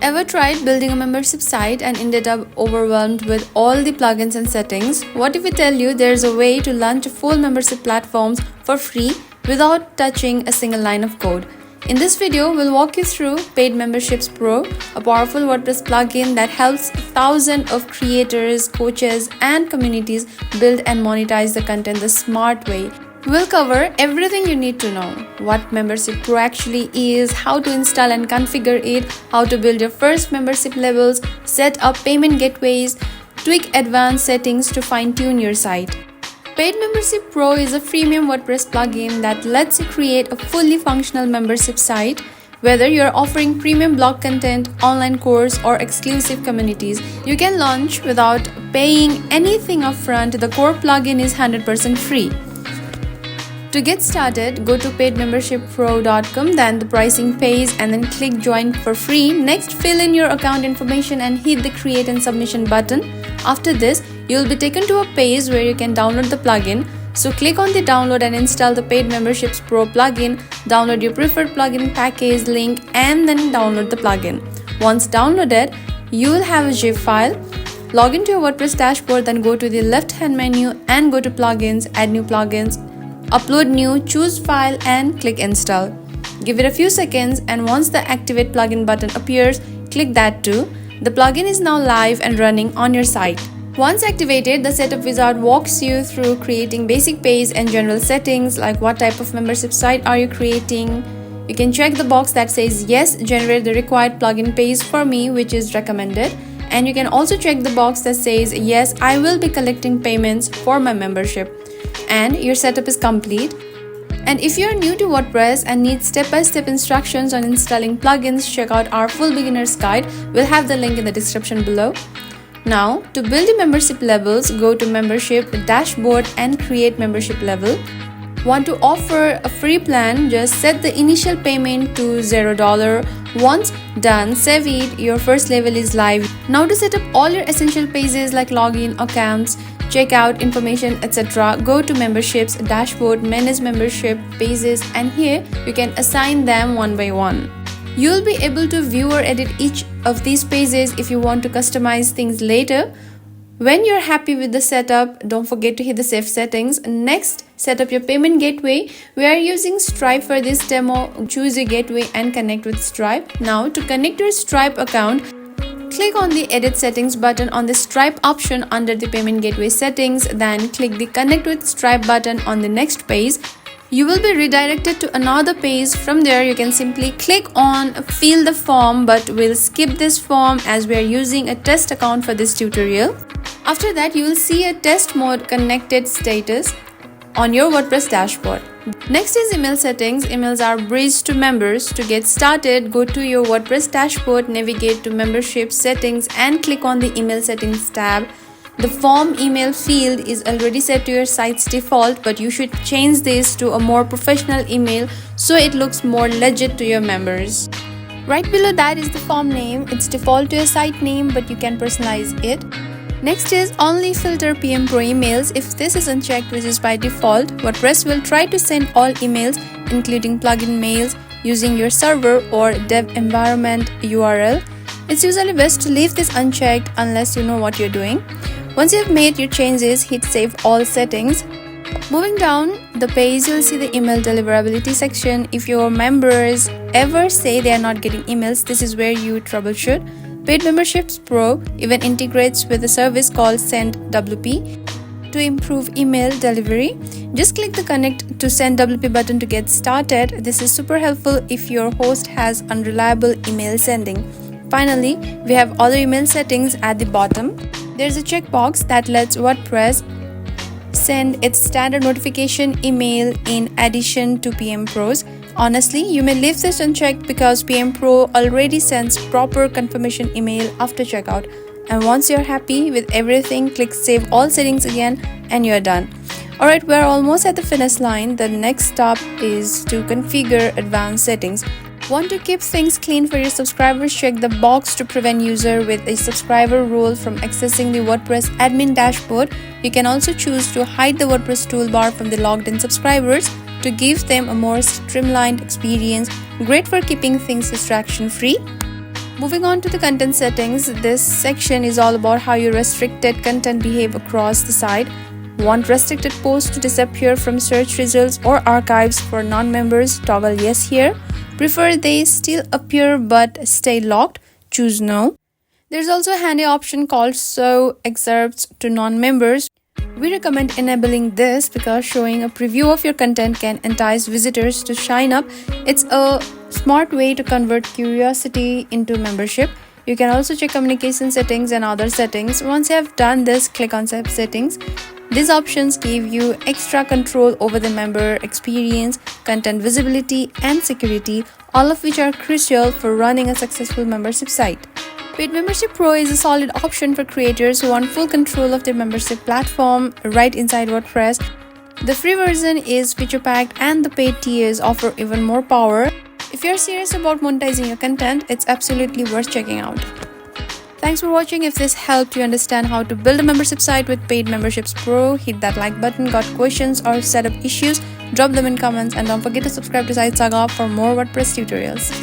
Ever tried building a membership site and ended up overwhelmed with all the plugins and settings? What if we tell you there's a way to launch a full membership platform for free without touching a single line of code? In this video, we'll walk you through Paid Memberships Pro, a powerful WordPress plugin that helps thousands of creators, coaches, and communities build and monetize the content the smart way. We'll cover everything you need to know: what Membership Pro actually is, how to install and configure it, how to build your first membership levels, set up payment gateways, tweak advanced settings to fine-tune your site. Paid Membership Pro is a freemium WordPress plugin that lets you create a fully functional membership site. Whether you're offering premium blog content, online course, or exclusive communities, you can launch without paying anything upfront. The core plugin is 100% free. To get started, go to paidmembershippro.com, then the pricing page, and then click join for free. Next, fill in your account information and hit the create and submission button. After this, you'll be taken to a page where you can download the plugin. So click on the download and install the Paid Memberships Pro plugin. Download your preferred plugin package link and then download the plugin. Once downloaded, you'll have a zip file. Log into your WordPress dashboard, then go to the left-hand menu and go to plugins, add new plugins, upload new, choose file and click install. Give it a few seconds, and once the activate plugin button appears, click that too. The plugin is now live and running on your site. Once activated, the setup wizard walks you through creating basic page and general settings like what type of membership site are you creating. You can check the box that says yes, generate the required plugin page for me, which is recommended. And you can also check the box that says yes, I will be collecting payments for my membership. And your setup is complete. And if you're new to WordPress and need step-by-step instructions on installing plugins, check out our full beginner's guide. We'll have the link in the description below. Now, to build your membership levels, go to membership dashboard and create membership level. Want to offer a free plan? Just set the initial payment to $0. Once done, save it. Your first level is live. Now to set up all your essential pages like login, accounts, checkout information, etc., go to memberships dashboard, manage membership pages, and here you can assign them one by one. You'll be able to view or edit each of these pages if you want to customize things later. When you're happy with the setup, don't forget to hit the save settings. Next, set up your payment gateway. We are using Stripe for this demo. Choose your gateway and connect with Stripe. Now, to connect your Stripe account, click on the Edit Settings button on the Stripe option under the Payment Gateway settings. Then click the Connect with Stripe button on the next page. You will be redirected to another page. From there, you can simply click on Fill the form, but we'll skip this form as we are using a test account for this tutorial. After that, you will see a test mode connected status on your WordPress dashboard. Next is email settings. Emails are bridged to members. To get started, go to your WordPress dashboard, navigate to membership settings and click on the email settings tab. The form email field is already set to your site's default, but you should change this to a more professional email so it looks more legit to your members. Right below that is the form name. It's default to your site name, but you can personalize it. Next is only filter PMPro emails. If this is unchecked, which is by default, WordPress will try to send all emails, including plugin mails, using your server or dev environment URL. It's usually best to leave this unchecked unless you know what you're doing. Once you've made your changes, hit Save All Settings. Moving down the page, you'll see the email deliverability section. If your members ever say they are not getting emails, this is where you troubleshoot. Paid Memberships Pro even integrates with a service called SendWP to improve email delivery. Just click the Connect to SendWP button to get started. This is super helpful if your host has unreliable email sending. Finally, we have other email settings at the bottom. There's a checkbox that lets WordPress send its standard notification email in addition to PMPro's. Honestly, you may leave this unchecked because PMPro already sends proper confirmation email after checkout. And once you're happy with everything, click Save All Settings again and you're done. Alright, we're almost at the finish line. The next step is to configure advanced settings. Want to keep things clean for your subscribers? Check the box to prevent user with a subscriber role from accessing the WordPress admin dashboard. You can also choose to hide the WordPress toolbar from the logged in subscribers to give them a more streamlined experience. Great for keeping things distraction free. Moving on to the content settings, this section is all about how your restricted content behave across the site. Want restricted posts to disappear from search results or archives for non-members? Toggle yes here. Prefer they still appear but stay locked? Choose no. There's also a handy option called show excerpts to non-members. We recommend enabling this because showing a preview of your content can entice visitors to sign up. It's a smart way to convert curiosity into membership. You can also check communication settings and other settings. Once you have done this, click on Save Settings. These options give you extra control over the member experience, content visibility, and security, all of which are crucial for running a successful membership site. Paid Membership Pro is a solid option for creators who want full control of their membership platform right inside WordPress. The free version is feature-packed and the paid tiers offer even more power. If you're serious about monetizing your content, it's absolutely worth checking out. Thanks for watching. If this helped you understand how to build a membership site with Paid Memberships Pro, hit that like button. Got questions or setup issues? Drop them in comments, and don't forget to subscribe to Site Saga for more WordPress tutorials.